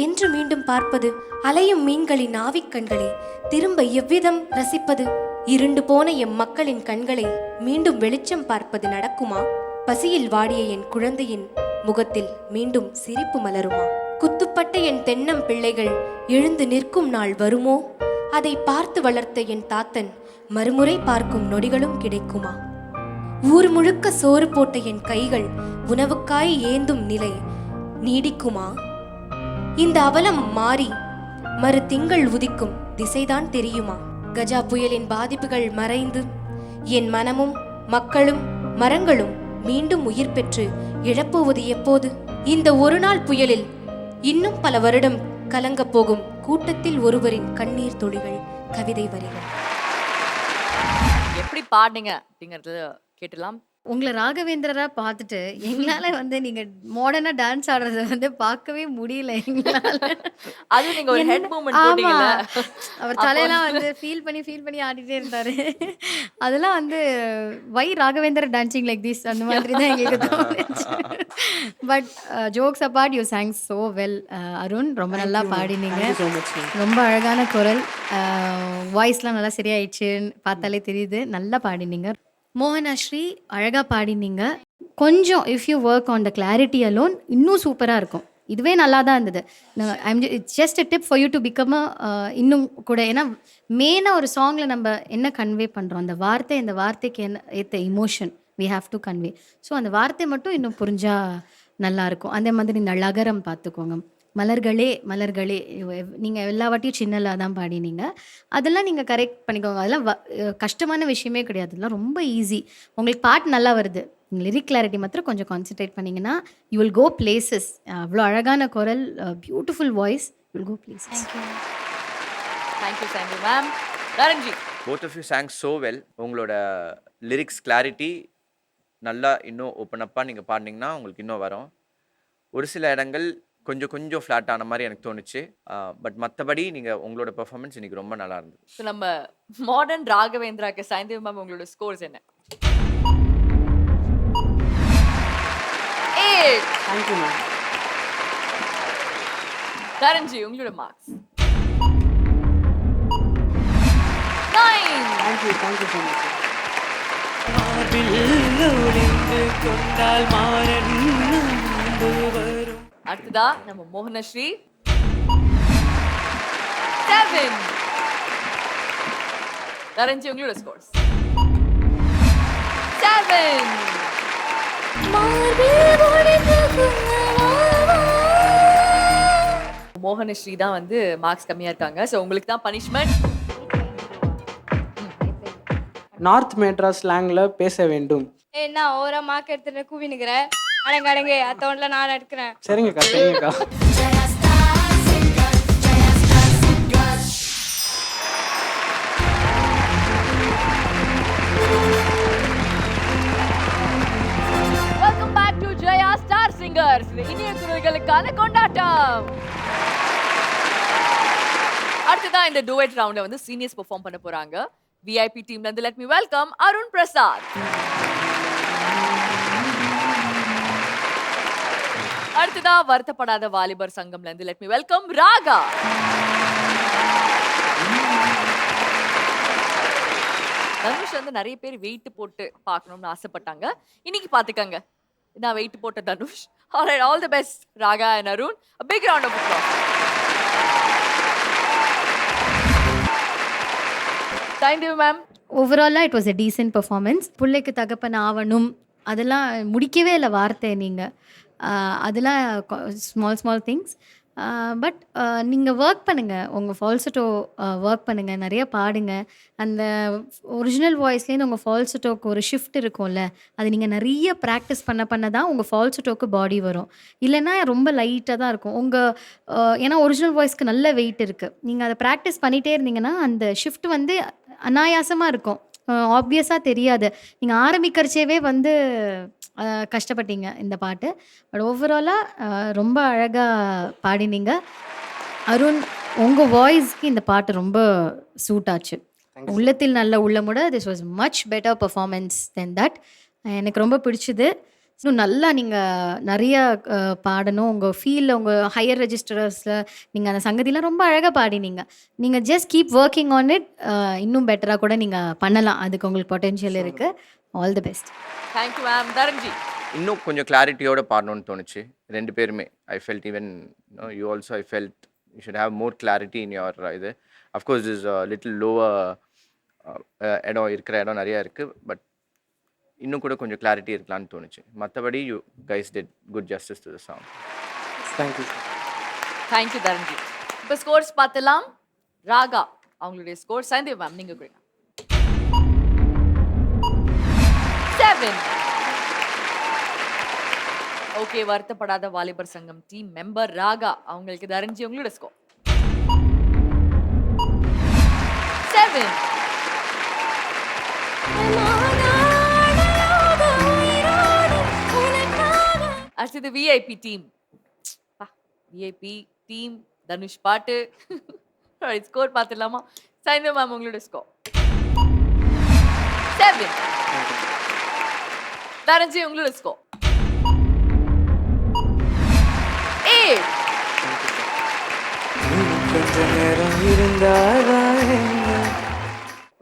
என்று மீண்டும் பார்ப்பது? அலையும் மீன்களின் ஆவிக்கண்களை திரும்ப எவ்விதம் ரசிப்பது? இருண்டு போன எம் மக்களின் கண்களை மீண்டும் வெளிச்சம் பார்ப்பது நடக்குமா? பசியில் வாடிய என் குழந்தையின் முகத்தில் மீண்டும் சிரிப்பு மலருமா? குத்துப்பட்ட என் தென்னம் பிள்ளைகள் எழுந்து நிற்கும் நாள் வருமோ? அதை பார்த்து வளர்த்த என் தாத்தன் மறுமுறை பார்க்கும் நொடிகளும் கிடைக்குமா? ஊர் முழுக்க சோறு போட்ட என் கைகள் உணவுக்காய் ஏந்தும் நிலை நீடிக்குமா? இந்த அவலம் மாறி மறு திங்கள் உதிக்கும் திசைதான் தெரியுமா? கஜா புயலின் பாதிப்புகள் மறைந்து என் மனமும் மக்களும் மரங்களும் மீண்டும் உயிர் பெற்று இழப்போவது எப்போது? இந்த ஒரு நாள் புயலில் இன்னும் பல வருடம் கலங்கப் போகும் கூட்டத்தில் ஒருவரின் கண்ணீர் துளிகள். கவிதை வரிகள். எப்படி பாடுங்க அப்படிங்கறது கேட்டலாம். உங்கள ராகவேந்திரரா பார்த்துட்டு, எங்களால வந்து நீங்க மாடர்னா டான்ஸ் ஆடுறத வந்து பார்க்கவே முடியல எங்களால. அதுவும் நீங்க ஒரு என்ன ஹெட் மூவ்மெண்ட் ஆமா. போட்டீங்கல்ல. அவர் அப்போ தலையெல்லாம் வந்து ஃபீல் பண்ணி ஆடிட்டே இருந்தாரு. அதெல்லாம் வந்து why Raghavendra dancing like this அந்த மாதிரி தான் எங்களுக்கு தோணுச்சு. But jokes apart you sang so well. Arun ரொம்ப நல்லா பாடினீங்க. Thank you so much ma'am. ரொம்ப அழகான குரல். வாய்ஸ்லாம் நல்லா சரியாயிடுச்சு பார்த்தாலே தெரியுது. நல்லா பாடினீங்க. மோகனாஸ்ரீ அழகா பாடினீங்க. கொஞ்சம் if you work on the clarity alone இன்னும் சூப்பரா இருக்கும். இதுவே நல்லா தான் இருந்தது. It's just a tip for you to become இன்னும் கூட. ஏன்னா மெயினாக ஒரு சாங்கில் நம்ம என்ன கன்வே பண்ணுறோம், அந்த வார்த்தை, இந்த வார்த்தைக்கு என்ன ஏற்ற emotion we have to convey. So அந்த வார்த்தை மட்டும் இன்னும் புரிஞ்சா நல்லாயிருக்கும். அதே மாதிரி இந்த அழகரம் பார்த்துக்கோங்க. மலர்களே மலர்களே நீங்கள் எல்லா வாட்டியும் சின்னலா தான் பாடினீங்க. அதெல்லாம் நீங்கள் கரெக்ட் பண்ணிக்கோங்க. அதெல்லாம் கஷ்டமான விஷயமே கிடையாது. அதெல்லாம் ரொம்ப ஈஸி. உங்களுக்கு பாட்டு நல்லா வருது, நீங்கள் லிரிக் கிளாரிட்டி மாத்திரம் கொஞ்சம் கான்சென்ட்ரேட் பண்ணிங்கன்னா யூ வில் கோ பிளேசஸ். அவ்வளோ அழகான குரல், beautiful voice, you will go places. Thank you ma'am. Dharanji, both of you sang so well. உங்களோட லிரிக்ஸ் கிளாரிட்டி நல்லா இன்னும் ஓப்பன் அப்பாக நீங்கள் பாடினீங்கன்னா உங்களுக்கு இன்னும் வரும். ஒரு சில இடங்கள் கொஞ்சம் ஃப்ளாட் ஆன மாதிரி எனக்கு தோணுச்சு. பட் மற்றபடி நீங்கள் உங்களோட பெர்ஃபார்மன்ஸ் இன்னைக்கு ரொம்ப நல்லா இருந்தது. ஸோ நம்ம மாடர்ன் ராகவேந்திராக்கு சைந்தவி மேம் உங்களோட ஸ்கோர்ஸ் என்ன? 8. Thank you ma'am. தரன்ஜி உங்களோட மார்க்ஸ் 9. Thank you so much. மார்பில் ஒளிந்து கொண்டால் மாறன் அன்பு வரும். அடுத்ததா நம்ம மோகனஸ்ரீ 7. தரன்ஜி உங்களோட ஸ்கோர்ஸ் 7. மோகனஸ்ரீ தான் வந்து மார்க்ஸ் கம்மியா இருக்காங்க. ஸோ உங்களுக்கு தான் பனிஷ்மெண்ட். நார்த் மெட்ராஸ் ஸ்லாங்கில் பேச வேண்டும். என்ன ஓரா மார்க் எடுத்துட்டு கூவினுக்கிற? அடங்க அத்தோண்டில் நான் எடுக்கிறேன். சரிங்கக்கா. Welcome back to Jaya star singers. இனிய குரல்களுக்கான கொண்டாட்டம். அடுத்ததா இந்த டுவெட் ரவுண்ட்ல வந்து சீனியர்ஸ் பெர்ஃபார்ம் பண்ண போறாங்க. விஐபி டீம்ல இருந்து let me welcome Arun Prasad. அடுத்ததா வருத்தப்படாத வாலிபர் சங்கம்ல இருந்து let me welcome Raga. Dhanush வந்து நிறைய பேர் வெயிட் போட்டு பார்க்கணும்னு ஆசைப்பட்டாங்க. இன்னைக்கு பாத்துக்கங்க, நான் வெயிட் போட்ட Dhanush. Alright, all the best Raga and Arun. A big round of applause. Thank you ma'am. ஓவராலாக it was a decent performance. பிள்ளைக்கு தகப்பன் ஆவணும் அதெல்லாம் முடிக்கவே இல்லை வார்த்தை நீங்கள். அதெல்லாம் ஸ்மால் திங்ஸ். பட் நீங்கள் ஒர்க் பண்ணுங்கள், உங்கள் ஃபால்சட்டோ ஒர்க் பண்ணுங்கள், நிறைய பாடுங்க. அந்த ஒரிஜினல் வாய்ஸ்லேருந்து உங்கள் ஃபால்சட்டோக்கு ஒரு ஷிஃப்ட் இருக்கும்ல, அது நீங்கள் நிறைய ப்ராக்டிஸ் பண்ண தான் உங்கள் ஃபால்சட்டோக்கு பாடி வரும். இல்லைன்னா ரொம்ப லைட்டாக தான் இருக்கும் உங்கள். ஏன்னா ஒரிஜினல் வாய்ஸ்க்கு நல்ல வெயிட் இருக்குது. நீங்கள் அதை ப்ராக்டிஸ் பண்ணிகிட்டே இருந்தீங்கன்னா அந்த ஷிஃப்ட் வந்து அனாயாசமாக இருக்கும், ஆப்வியஸாக தெரியாது. நீங்கள் ஆரம்பிக்கிறச்சேவே வந்து கஷ்டப்பட்டீங்க இந்த பாட்டு. பட் ஓவராலாக ரொம்ப அழகாக பாடினீங்க. அருண், உங்கள் வாய்ஸ்க்கு இந்த பாட்டு ரொம்ப சூட் ஆச்சு. உள்ளத்தில் நல்ல உள்ளமுட this was much better performance then that. எனக்கு ரொம்ப பிடிச்சிது. இன்னும் நல்லா நீங்கள் நிறைய பாடணும். உங்கள் ஃபீலில், உங்கள் ஹையர் ரெஜிஸ்டர்ஸில் நீங்கள் அந்த சங்கதிலாம் ரொம்ப அழகாக பாடினீங்க. நீங்கள் just keep working on it. இன்னும் பெட்டராக கூட நீங்கள் பண்ணலாம், அதுக்கு உங்களுக்கு பொட்டென்ஷியல் இருக்குது. All the best. Thank you ma'am. Dharanji, இன்னும் கொஞ்சம் கிளாரிட்டியோட பாடணும்னு தோணுச்சு ரெண்டு பேருமே. I felt even you also I felt you should have more clarity in your இது. அஃப்கோர்ஸ் இஸ் லிட்டில் லோவர் இடம், இருக்கிற இடம் நிறையா இருக்குது. பட் இன்னும் கூட கொஞ்சம் கிளாரிட்டி இருக்கலாம்னு தோணுச்சு. மற்றபடி you guys did good justice to the song. Thank you Dharanji. இப்போ ஸ்கோர்ஸ் பார்த்தலாம். ராகா அவங்களுடைய ஸ்கோர், சைந்தவி மேம் நீங்கள் கொடுங்க. 7. ஓகே, வருத்தப்படாத வாலிபர் சங்கம் டீம் மெம்பர் ராகா அவங்களுக்கு தரன்ஜி உங்களோட ஸ்கோர் 7. அடுத்தது VIP team. VIP team Dhanush பாட்டு. ஸ்கோர் பார்த்துடலாமா? சைந்தா மேம் உங்களோட ஸ்கோர் 7. தரஞ்சி உங்களோட ஸ்கோர் 8.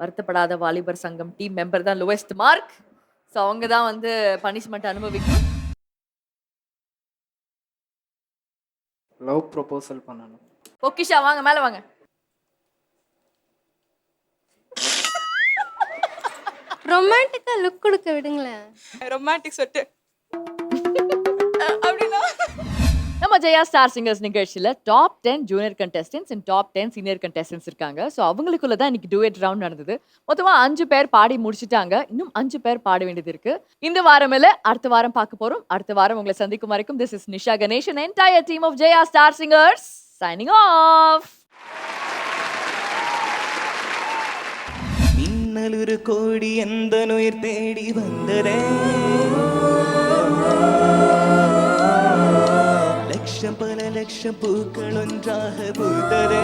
வருத்தப்படாத வாலிபர் சங்கம் டீம் மெம்பர் தான் லோவஸ்ட் மார்க். ஸோ அவங்க தான் வந்து பனிஷ்மெண்ட் அனுபவிக்கணும். லவ் ப்ரொபோசல் பண்ணணும். பொக்கிஷா வாங்க மேல வாங்க. ரொமான்டிக்கா லுக் கொடுக்க விடுங்களேன். ரொமான்டிக் சொட்டு அப்படின்னா நம்ம ஜெயா ஸ்டார் சிங்கர்ஸ் நிகழ்ச்சியில் top 10 junior contestants and top 10 senior contestants இருக்காங்க. ஸோ அவங்களுக்குள்ள தான் இன்னைக்கு டூயட் ரவுண்ட் நடந்தது. மொத்தமாக 5 பேர் பாடி முடிச்சிட்டாங்க. இன்னும் 5 பேர் பாட வேண்டியது இருக்கு. இந்த வாரம் இல்ல, அடுத்த வாரம் பார்க்க போறோம். அடுத்த வாரம் உங்களை சந்திக்கும் வரைக்கும் this is Nisha Ganesh and entire team of Jaya star singers signing off. மின்னலுரு கோடி எந்த நுயிர் தேடி வந்ததே, லட்சம் பல லட்சம் பூக்கள் ஒன்றாக பூத்ததே.